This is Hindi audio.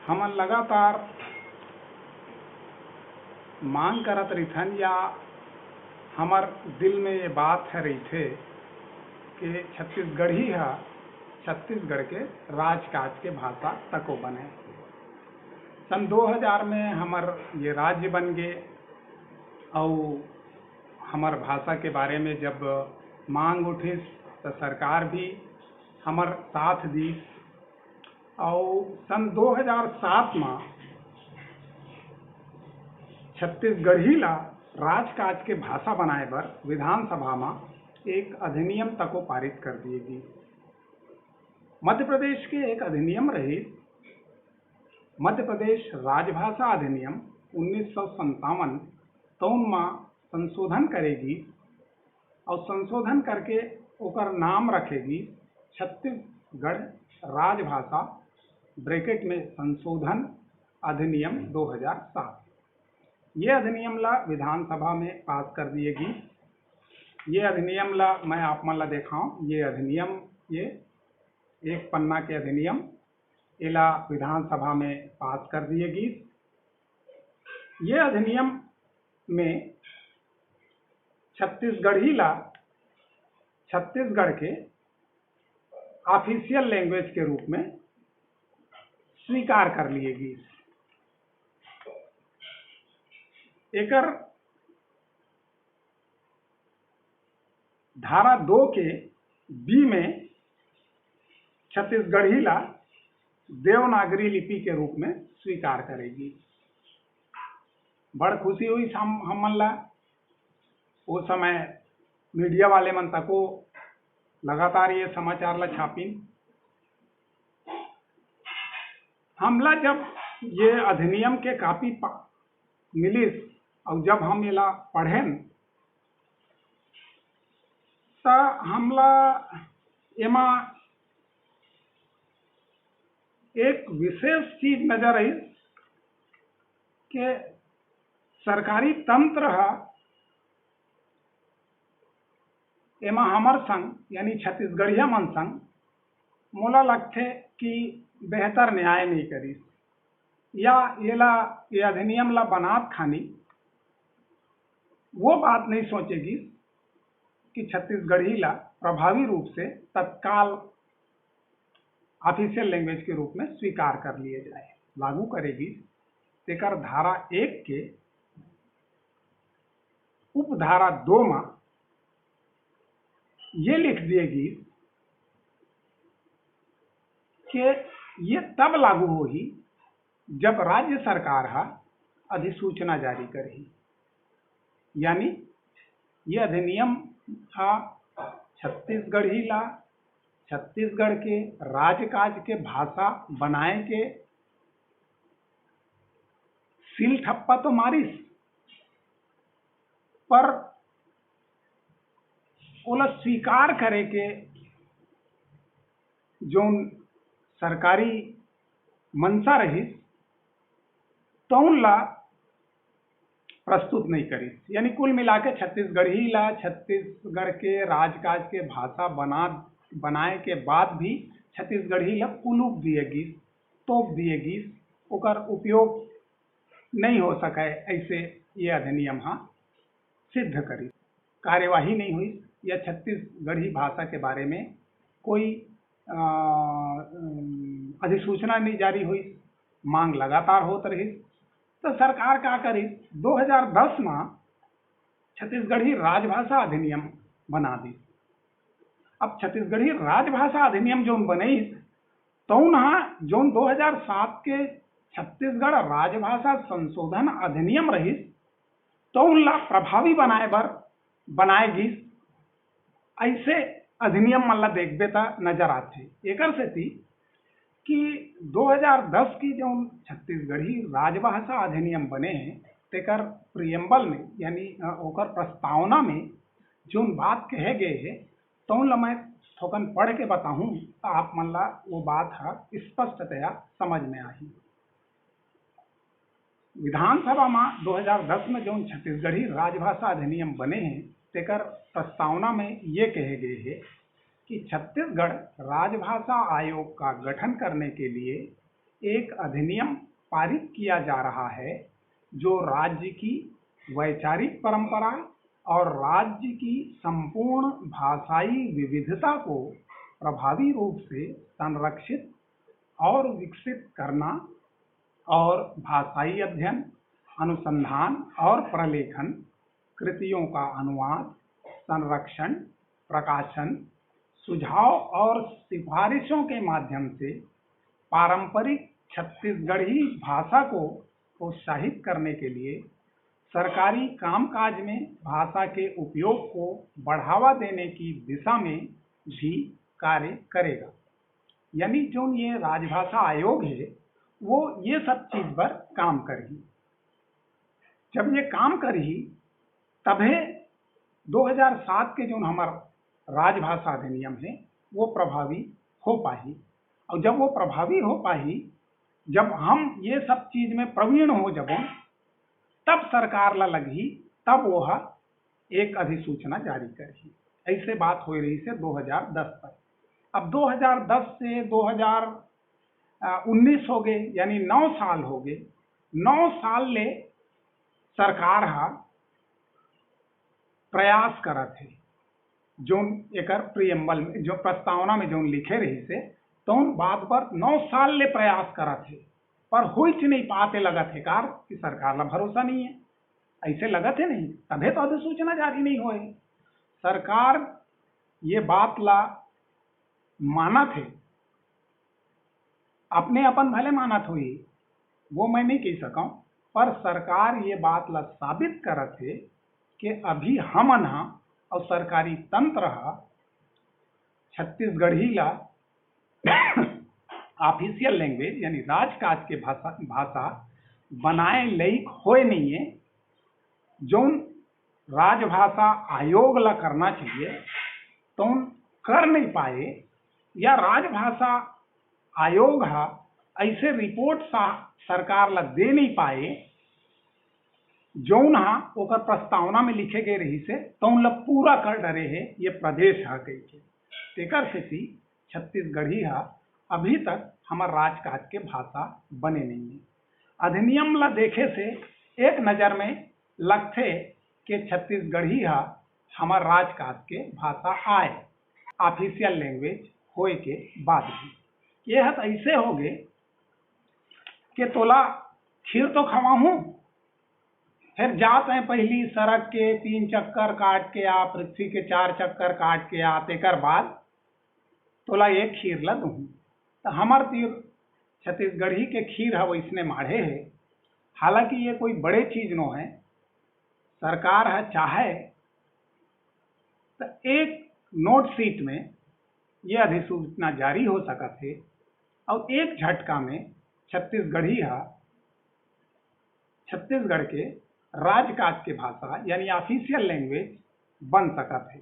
हम लगातार मांग करत रहीथन या हमार दिल में ये बात है रही थे कि छत्तीसगढ़ी है छत्तीसगढ़ के राजकाज के भाषा तको बने। सन 2000 में हमार ये राज्य बन गए और हमार भाषा के बारे में जब मांग उठी तो सरकार भी हमार साथ दी और सन 2007 में छत्तीसगढ़ी ला राजकाज के भाषा बनाए बर विधानसभा में एक अधिनियम तको पारित कर दिए गई। मध्य प्रदेश के एक अधिनियम रही मध्य प्रदेश राजभाषा अधिनियम 1957 तौन में संशोधन करेगी और संशोधन करके ओकर नाम रखेगी छत्तीसगढ़ राजभाषा ब्रैकेट में संशोधन अधिनियम 2007। ये अधिनियम ला विधानसभा में पास कर दिएगी। ये अधिनियम ला मैं आप मन ला देखाऊं। ये अधिनियम ये एक पन्ना के अधिनियम इला विधानसभा में पास कर दिएगी। ये अधिनियम में छत्तीसगढ़ी ला छत्तीसगढ़ के ऑफिशियल लैंग्वेज के रूप में स्वीकार कर लिएगी। एकर धारा 2 के बी में छत्तीसगढ़ी ला देवनागरी लिपि के रूप में स्वीकार करेगी। बड़ खुशी हुई हमन ला। उस समय मीडिया वाले मन तको लगातार ये समाचार ला छापिन। हमला जब ये अधिनियम के कॉपी मिलिस और जब हम इला पढ़ेन तो हमला एमा एक विशेष चीज नजर आई कि सरकारी तंत्र एमा हमर संग यानी छत्तीसगढ़िया मन संग मोला लगथे कि बेहतर न्याय नहीं करिस या ये अधिनियम ला बनात खानी वो बात नहीं सोचेगी कि छत्तीसगढ़ी ला प्रभावी रूप से तत्काल ऑफिशियल लैंग्वेज के रूप में स्वीकार कर लिए जाए लागू करेगी। तेकर धारा 1 के उपधारा 2 में ये लिख दिएगी कि ये तब लागू होगी जब राज्य सरकार अधिसूचना जारी करेगी। यानी ये अधिनियम छत्तीसगढ़ी ला छत्तीसगढ़ के राजकाज के भाषा बनाए के सील ठप्पा तो मारिस पर ओला स्वीकार करे के जो सरकारी मनसा रही तौन ला प्रस्तुत नहीं करी। यानी कुल मिला के छत्तीसगढ़ी ला छत्तीसगढ़ के राजकाज के भाषा बनाए के बाद भी छत्तीसगढ़ी ला कुलूप दिएगी तोप दिएगी ओकर उपयोग नहीं हो सके ऐसे ये अधिनियम सिद्ध करी। कार्यवाही नहीं हुई या छत्तीसगढ़ी भाषा के बारे में कोई अधिसूचना नहीं जारी हुई। मांग लगातार होत रही तो सरकार का करी 2010 में छत्तीसगढ़ी राजभाषा अधिनियम बना दी। अब छत्तीसगढ़ी राजभाषा अधिनियम जो बनी तौन जो 2007 के छत्तीसगढ़ राजभाषा संशोधन अधिनियम रही तौन ला प्रभावी बनाएगी ऐसे अधिनियम मन ला देखबे त नजर आथे। एकर सेती कि 2010 की जो छत्तीसगढ़ी राजभाषा अधिनियम बने हैं तेकर प्रियम्बल में यानी ओकर प्रस्तावना में जो बात कहे गए है तो मैं थोकन पढ़ के बताऊं तो आप मन ला वो बात स्पष्टतया समझ में आई। विधानसभा में 2010 में जो छत्तीसगढ़ी राजभाषा अधिनियम बने हैं तेकर प्रस्तावना में ये कहे गए है कि छत्तीसगढ़ राजभाषा आयोग का गठन करने के लिए एक अधिनियम पारित किया जा रहा है जो राज्य की वैचारिक परंपरा और राज्य की संपूर्ण भाषाई विविधता को प्रभावी रूप से संरक्षित और विकसित करना और भाषाई अध्ययन, अनुसंधान और प्रलेखन, कृतियों का अनुवाद, संरक्षण, प्रकाशन, सुझाव और सिफारिशों के माध्यम से पारंपरिक छत्तीसगढ़ी भाषा को प्रोत्साहित करने के लिए सरकारी कामकाज में भाषा के उपयोग को बढ़ावा देने की दिशा में भी कार्य करेगा। यानी जो ये राजभाषा आयोग है वो ये सब चीज पर काम करेगी। जब ये काम करी तभी 2007 के जो हमारा राजभाषा अधिनियम है वो प्रभावी हो पाई, और जब वो प्रभावी हो पाई, जब हम ये सब चीज में प्रवीण हो जब तब सरकार ला लगी, तब वह एक अधिसूचना जारी करी। ऐसे बात हो रही से 2010 तक। अब 2010 से 2019 हो गए, यानी 9 साल हो गए। 9 साल ले सरकार प्रयास करत है जो एकर प्रियम्बल में जो प्रस्तावना में जो लिखे रही से तो बात पर 9 साल ले प्रयास करत है, पर होच नहीं पाते लगत है कार कि सरकार ला भरोसा नहीं है। ऐसे लगत है नहीं, तभी तो अधिसूचना जारी नहीं होए। सरकार ये बात ला मानत है, अपने अपन भले मानत हुई, वो मैं नहीं कह सकूं, पर सरकार ये बात ला साबित करत है कि अभी हमन और सरकारी तंत्र छत्तीसगढ़ी ला ऑफिशियल लैंग्वेज यानी राजकाज के भाषा बनाए लायक होए नहीं है। जो राजभाषा आयोग ला करना चाहिए तो कर नहीं पाए, या राजभाषा आयोग ऐसे रिपोर्ट सरकार ला दे नहीं पाए जौन ओकर प्रस्तावना में लिखे गए रही से तौन ला पूरा कर डरे है ये प्रदेश कही के। तेकर से छत्तीसगढ़ी अभी तक हमार राजकाज के भाषा बने नहीं है। अधिनियम ला देखे से एक नजर में लगथे कि छत्तीसगढ़ी हमार राजकाज के भाषा आए ऑफिशियल लैंग्वेज होए के बाद भी। यह ऐसे हो गए कि तोला खीर तो खवाऊं, फिर जाते हैं पहली सड़क के 3 चक्कर काट के आ, पृथ्वी के 4 चक्कर काट के आ, तेकर बाद तोला एक खीर ला दूँ। तो हमार तीर छत्तीसगढ़ी के खीर है वैसने माढ़े है। हालांकि ये कोई बड़े चीज नो है, सरकार है चाहे तो एक नोट शीट में ये अधिसूचना जारी हो सकत है और एक झटका में छत्तीसगढ़ी छत्तीसगढ़ के राजकाज के भाषा यानी ऑफिशियल लैंग्वेज बन सकत है।